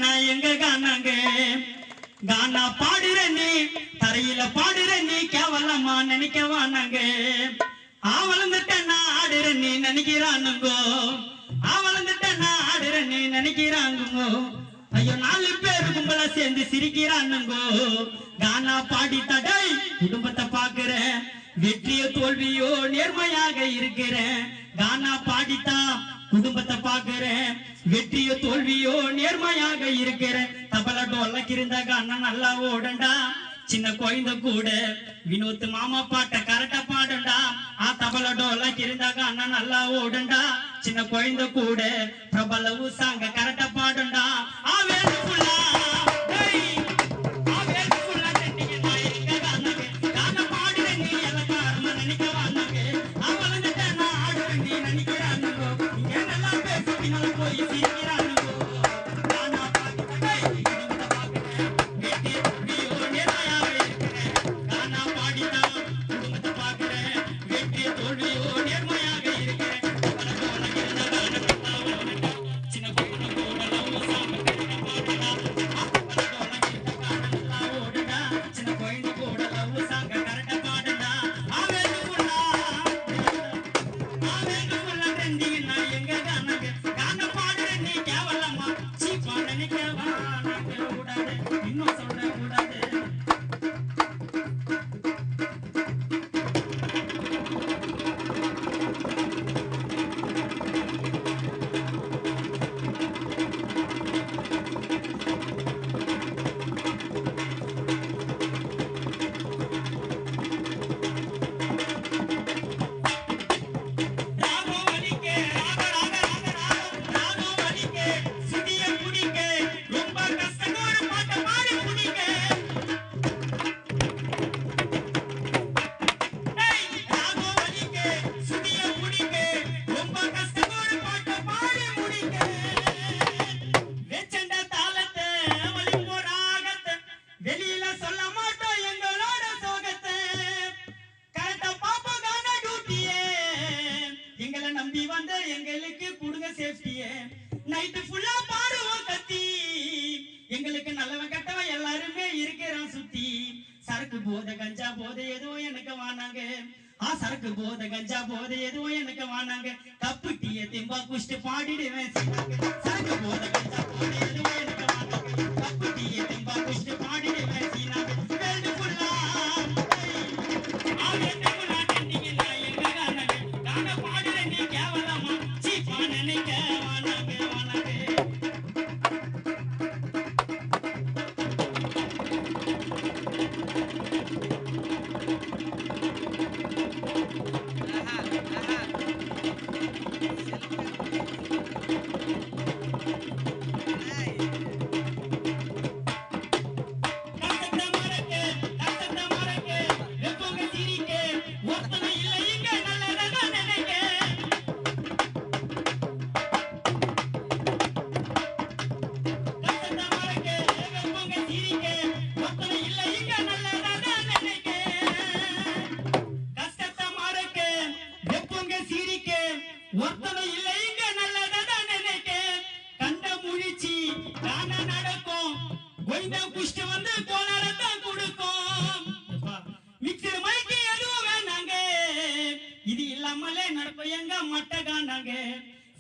நான் எங்க காணாங்க கானா பாடுற நீ தரையில பாடுற நீ கேவலமா நினைக்க வானாங்க ஆவலந்துட்ட நான் ஆடுற நீ நினைக்கிறானுங்கோ ஆவலந்துட்ட நான் ஆடுற நீ நினைக்கிறானுங்கோ ஐயோ 4 பேர் கும்பலா சேர்ந்து சிரிக்கிறானுங்கோ கானா பாடி தடை குடும்பத்தை பாக்குறேன் வெற்றியோ தோல்வியோ நேர்மையாக இருக்கிறேன் கானா பாடித்தான் குடும்பத்தை பாக்குறேன் வெற்றியோ தோல்வியோ நேர்மையாக இருக்கிறேன் தபல டோலக்கு இருந்தா கானா நல்லா ஓடண்டா சின்ன குழந்தை கூட வினோத் மாமா பாட்ட கரெக்டா பாடண்டா தபல டோலக்கு இருந்தா கானா நல்லா ஓடண்டா சின்ன குழந்தை கூட பிரபல ஊசாங்க கரெக்டா பாடண்டா நைட் ஃபுல்லா பாடுவோம் கத்தி எங்களுக்கு நல்லவன் கட்டவன் எல்லாருமே இருக்கிறான் சுத்தி சரக்கு போத கஞ்சா போத எதுவும் எனக்கு வானாங்க சரக்கு போத கஞ்சா போத எதுவும் எனக்கு வானாங்க கப்பு டீய திம்பா குஷ்டு பாடிடுவேன் சரக்கு போத கஞ்சா போத எதுவும் எனக்கு வானாங்க கப்பு டீய திம்பா குஷ்டு பாடிடுவேன் சீனாங்க வேல்டு ஃபுல்லா கான பாடுற நீ கேவலமா சீப்பா நினைக்க இது இல்லாமலே நடப்பயங்க மட்ட காணாங்க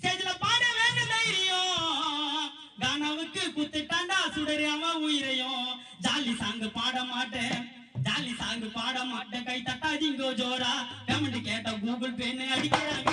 சேஜ்ல பாட வேண்டிய தைரியம் கானாவுக்கு குத்துட்டாண்டா சுடறியாம உயிரையும் ஜாலி சாங்கு பாட மாட்டேன் கை தட்டாதீங்கோ ஜோரா கமெண்ட் கேட்ட கூகுள் பேன்னு அடிக்கிறாங்க